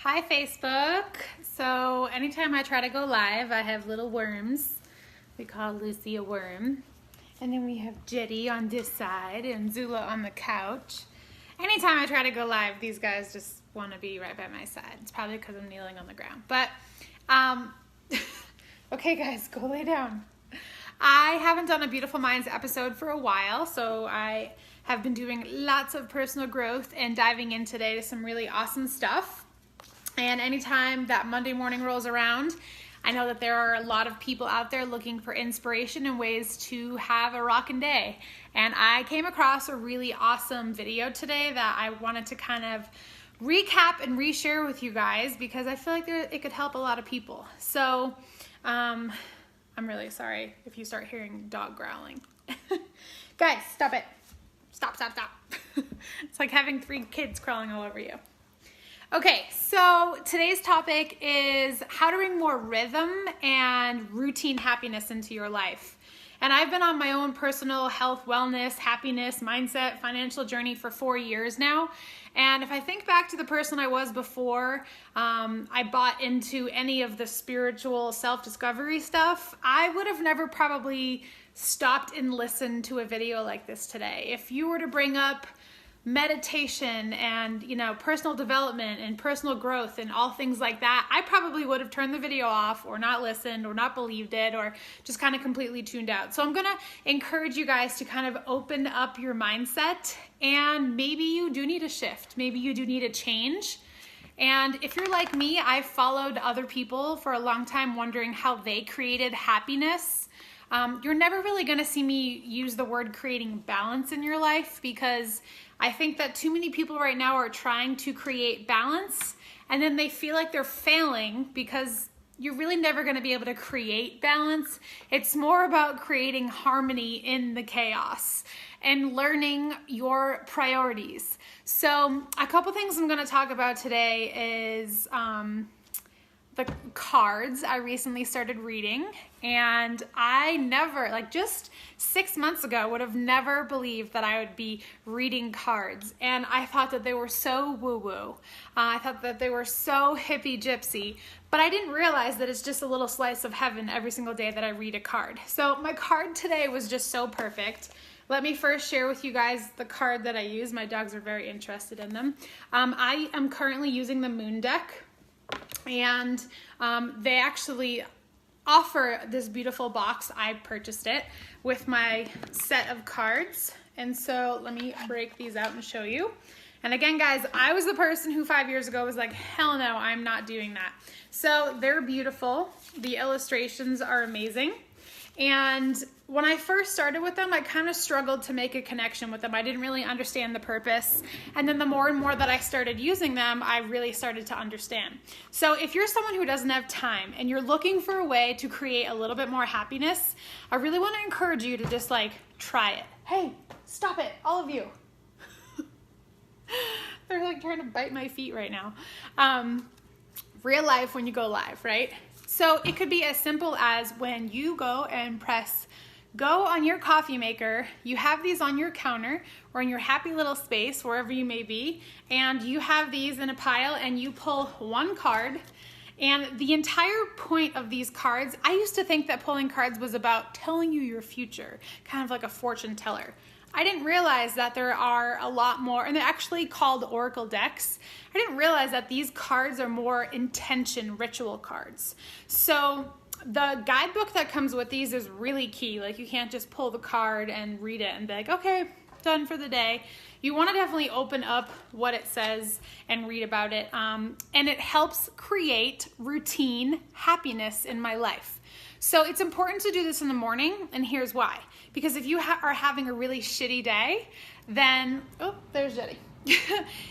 Hi Facebook. So anytime I try to go live, I have little worms. We call Lucy a worm. And then we have Jetty on this side and Zula on the couch. Anytime I try to go live, these guys just want to be right by my side. It's probably because I'm kneeling on the ground. But, okay guys, go lay down. I haven't done a Beautiful Minds episode for a while, so I have been doing lots of personal growth and diving in today to some really awesome stuff. And anytime that Monday morning rolls around, I know that there are a lot of people out there looking for inspiration and ways to have a rockin' day. And I came across a really awesome video today that I wanted to kind of recap and reshare with you guys because I feel like it could help a lot of people. So I'm really sorry if you start hearing dog growling. Guys, stop it. Stop. It's like having 3 kids crawling all over you. Okay, so today's topic is how to bring more rhythm and routine happiness into your life. And I've been on my own personal health, wellness, happiness, mindset, financial journey for 4 years now. And if I think back to the person I was before I bought into any of the spiritual self-discovery stuff, I would have never probably stopped and listened to a video like this today. If you were to bring up meditation and personal development and personal growth and all things like that, I probably would have turned the video off or not listened or not believed it or just kind of completely tuned out. So I'm gonna encourage you guys to kind of open up your mindset, and maybe you do need a shift, maybe you do need a change. And if you're like me, I've followed other people for a long time wondering how they created happiness. You're never really gonna see me use the word creating balance in your life, because I think that too many people right now are trying to create balance and then they feel like they're failing because you're really never going to be able to create balance. It's more about creating harmony in the chaos and learning your priorities. So a couple things I'm going to talk about today is the cards I recently started reading, and I never, just 6 months ago, would have never believed that I would be reading cards. And I thought that they were so woo-woo. I thought that they were so hippie gypsy, but I didn't realize that it's just a little slice of heaven every single day that I read a card. So my card today was just so perfect. Let me first share with you guys the card that I use. My dogs are very interested in them. I am currently using the Moon deck. And they actually offer this beautiful box. I purchased it with my set of cards. And so let me break these out and show you. And again, guys, I was the person who 5 years ago was like, hell no, I'm not doing that. So they're beautiful. The illustrations are amazing. And when I first started with them, I kind of struggled to make a connection with them. I didn't really understand the purpose. And then the more and more that I started using them, I really started to understand. So if you're someone who doesn't have time and you're looking for a way to create a little bit more happiness, I really want to encourage you to just try it. Hey, stop it, all of you. They're trying to bite my feet right now. Real life when you go live, right? So it could be as simple as when you go and press go on your coffee maker, you have these on your counter or in your happy little space, wherever you may be, and you have these in a pile and you pull one card. And the entire point of these cards, I used to think that pulling cards was about telling you your future, kind of like a fortune teller. I didn't realize that there are a lot more, and they're actually called Oracle decks. I didn't realize that these cards are more intention ritual cards. So the guidebook that comes with these is really key. You can't just pull the card and read it and be like, okay, done for the day. You want to definitely open up what it says and read about it. And it helps create routine happiness in my life. So it's important to do this in the morning, and here's why. Because if you are having a really shitty day, then, oh, there's Jetty.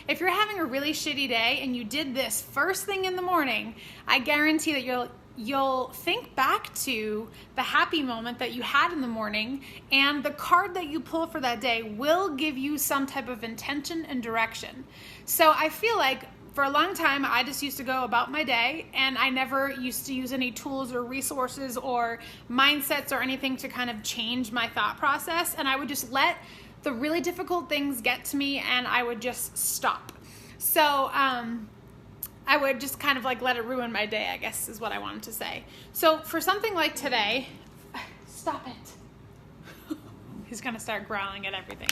If you're having a really shitty day and you did this first thing in the morning, I guarantee that you'll think back to the happy moment that you had in the morning, and the card that you pull for that day will give you some type of intention and direction. So I feel like for a long time, I just used to go about my day, and I never used to use any tools or resources or mindsets or anything to kind of change my thought process. And I would just let the really difficult things get to me, and I would just stop. So I would just kind of like let it ruin my day, I guess is what I wanted to say. So for something like today, stop it. He's gonna start growling at everything.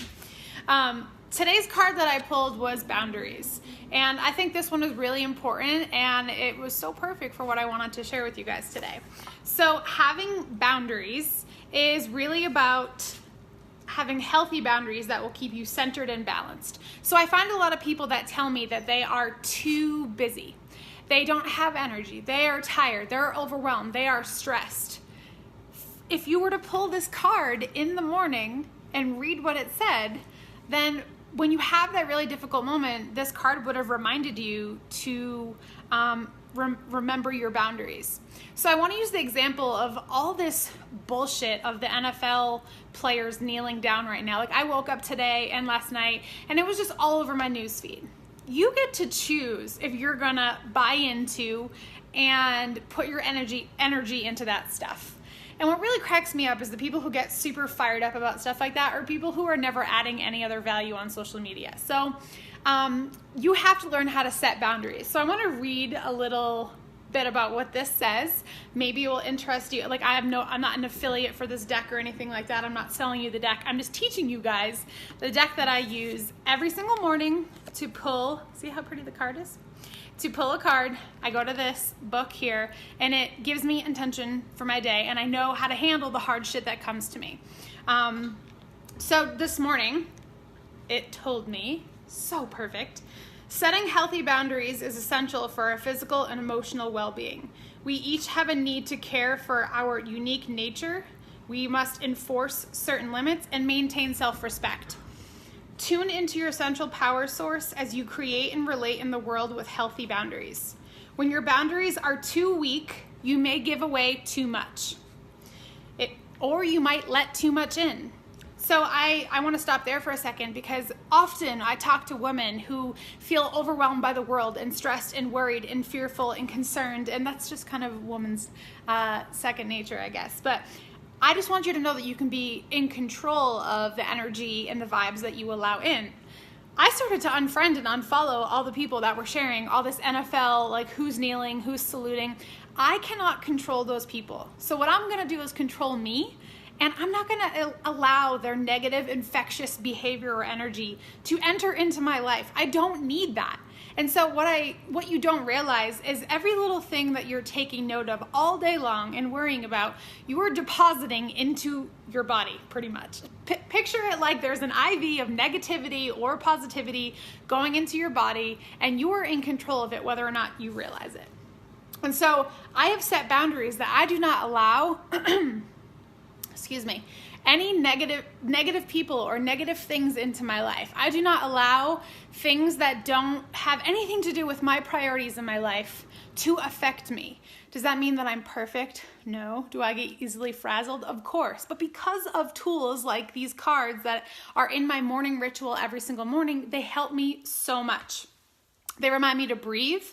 Today's card that I pulled was boundaries. And I think this one is really important, and it was so perfect for what I wanted to share with you guys today. So having boundaries is really about having healthy boundaries that will keep you centered and balanced. So I find a lot of people that tell me that they are too busy. They don't have energy. They are tired. They're overwhelmed. They are stressed. If you were to pull this card in the morning and read what it said, then when you have that really difficult moment, this card would have reminded you to remember your boundaries. So I want to use the example of all this bullshit of the NFL players kneeling down right now. Like I woke up today and last night and it was just all over my news feed. You get to choose if you're gonna buy into and put your energy into that stuff. And what really cracks me up is the people who get super fired up about stuff like that are people who are never adding any other value on social media. So you have to learn how to set boundaries. So I want to read a little bit about what this says. Maybe it will interest you. Like I'm not an affiliate for this deck or anything like that. I'm not selling you the deck. I'm just teaching you guys the deck that I use every single morning to pull. See how pretty the card is? To pull a card, I go to this book here, and it gives me intention for my day, and I know how to handle the hard shit that comes to me. So this morning, it told me, so perfect, setting healthy boundaries is essential for our physical and emotional well-being. We each have a need to care for our unique nature. We must enforce certain limits and maintain self-respect. Tune into your essential power source as you create and relate in the world with healthy boundaries. When your boundaries are too weak, you may give away too much. Or you might let too much in. So I want to stop there for a second because often I talk to women who feel overwhelmed by the world and stressed and worried and fearful and concerned, and that's just kind of woman's second nature, I guess. But I just want you to know that you can be in control of the energy and the vibes that you allow in. I started to unfriend and unfollow all the people that were sharing all this NFL, like who's kneeling, who's saluting. I cannot control those people. So what I'm going to do is control me, and I'm not going to allow their negative, infectious behavior or energy to enter into my life. I don't need that. And so what you don't realize is every little thing that you're taking note of all day long and worrying about, you are depositing into your body pretty much. Picture it like there's an IV of negativity or positivity going into your body, and you are in control of it whether or not you realize it. And so I have set boundaries that I do not allow any negative people or negative things into my life. I do not allow things that don't have anything to do with my priorities in my life to affect me. Does that mean that I'm perfect? No. Do I get easily frazzled? Of course. But because of tools like these cards that are in my morning ritual every single morning, they help me so much. They remind me to breathe.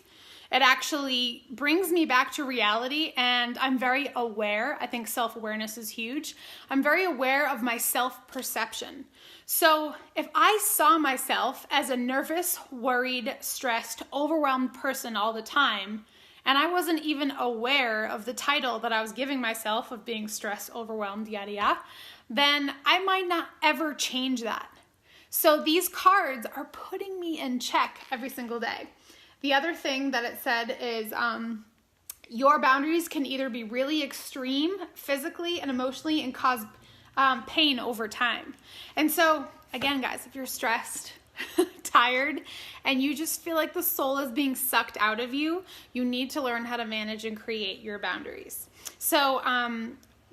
It actually brings me back to reality, and I'm very aware. I think self-awareness is huge. I'm very aware of my self-perception. So if I saw myself as a nervous, worried, stressed, overwhelmed person all the time, and I wasn't even aware of the title that I was giving myself of being stressed, overwhelmed, yada yada, then I might not ever change that. So these cards are putting me in check every single day. The other thing that it said is your boundaries can either be really extreme physically and emotionally and cause pain over time. And so, again, guys, if you're stressed, tired, and you just feel like the soul is being sucked out of you, you need to learn how to manage and create your boundaries. So,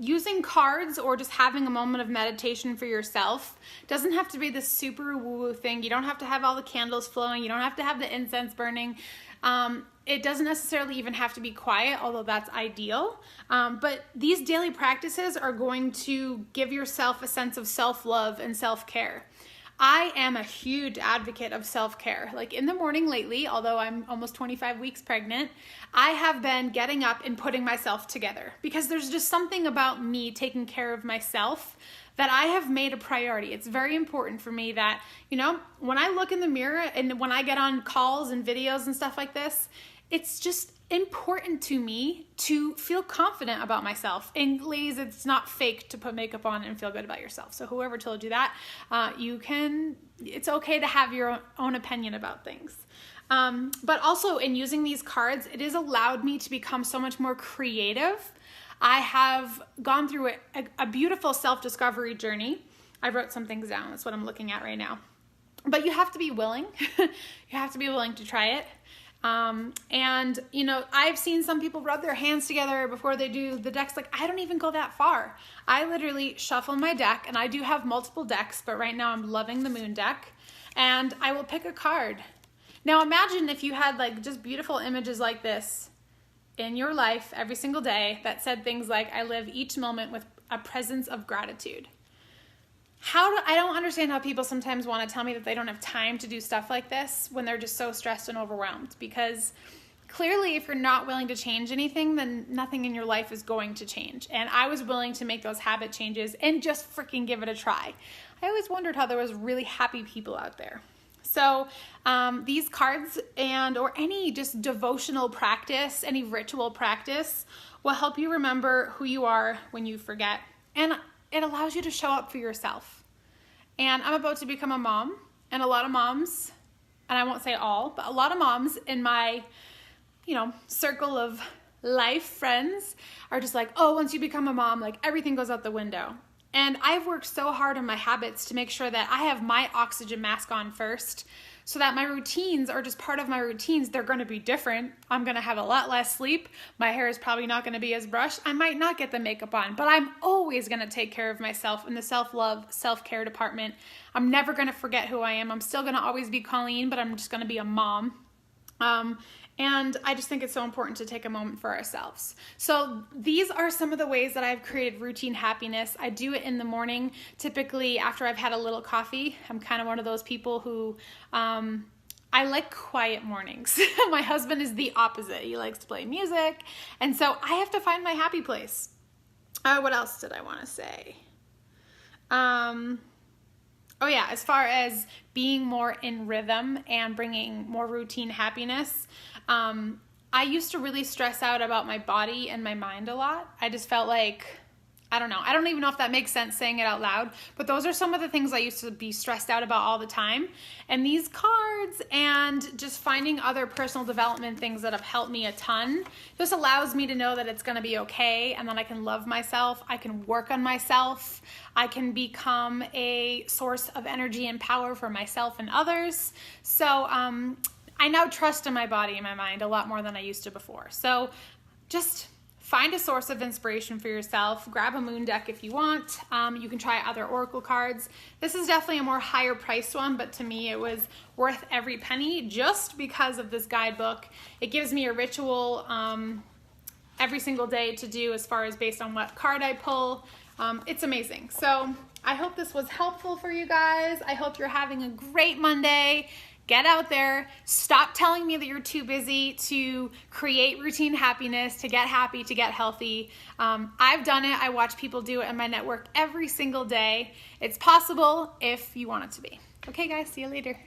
using cards or just having a moment of meditation for yourself doesn't have to be this super woo-woo thing. You don't have to have all the candles flowing. You don't have to have the incense burning. It doesn't necessarily even have to be quiet, although that's ideal. But these daily practices are going to give yourself a sense of self-love and self-care. I am a huge advocate of self-care. Like in the morning lately, although I'm almost 25 weeks pregnant, I have been getting up and putting myself together because there's just something about me taking care of myself that I have made a priority. It's very important for me that, you know, when I look in the mirror and when I get on calls and videos and stuff like this, it's just important to me to feel confident about myself. And ladies, it's not fake to put makeup on and feel good about yourself. So whoever told you that, it's okay to have your own opinion about things. But also in using these cards, it has allowed me to become so much more creative. I have gone through a beautiful self-discovery journey. I wrote some things down. That's what I'm looking at right now. But you have to be willing. You have to be willing to try it. And you know, I've seen some people rub their hands together before they do the decks. Like, I don't even go that far. I literally shuffle my deck, and I do have multiple decks, but right now I'm loving the moon deck, and I will pick a card. Now imagine if you had like just beautiful images like this in your life every single day that said things like, I live each moment with a presence of gratitude. I don't understand how people sometimes want to tell me that they don't have time to do stuff like this when they're just so stressed and overwhelmed, because clearly if you're not willing to change anything, then nothing in your life is going to change. And I was willing to make those habit changes and just freaking give it a try. I always wondered how there was really happy people out there. So these cards or any just devotional practice, any ritual practice will help you remember who you are when you forget. And it allows you to show up for yourself. And I'm about to become a mom, and a lot of moms, and I won't say all, but a lot of moms in my, you know, circle of life friends are just like, oh, once you become a mom, like everything goes out the window. And I've worked so hard on my habits to make sure that I have my oxygen mask on first, so that my routines are just part of my routines. They're going to be different. I'm going to have a lot less sleep. My hair is probably not going to be as brushed. I might not get the makeup on, but I'm always going to take care of myself in the self-love, self-care department. I'm never going to forget who I am. I'm still going to always be Colleen, but I'm just going to be a mom. And I just think it's so important to take a moment for ourselves. So these are some of the ways that I've created routine happiness. I do it in the morning, typically after I've had a little coffee. I'm kind of one of those people who, I like quiet mornings. My husband is the opposite. He likes to play music. And so I have to find my happy place. What else did I want to say? Oh yeah, as far as being more in rhythm and bringing more routine happiness, I used to really stress out about my body and my mind a lot. I just felt like, I don't know. I don't even know if that makes sense saying it out loud, but those are some of the things I used to be stressed out about all the time. And these cards and just finding other personal development things that have helped me a ton just allows me to know that it's going to be okay, and that I can love myself. I can work on myself. I can become a source of energy and power for myself and others. So I now trust in my body and my mind a lot more than I used to before. So just find a source of inspiration for yourself. Grab a moon deck if you want. You can try other oracle cards. This is definitely a more higher priced one, but to me it was worth every penny just because of this guidebook. It gives me a ritual every single day to do as far as based on what card I pull. It's amazing. So I hope this was helpful for you guys. I hope you're having a great Monday. Get out there. Stop telling me that you're too busy to create routine happiness, to get happy, to get healthy. I've done it. I watch people do it in my network every single day. It's possible if you want it to be. Okay, guys, see you later.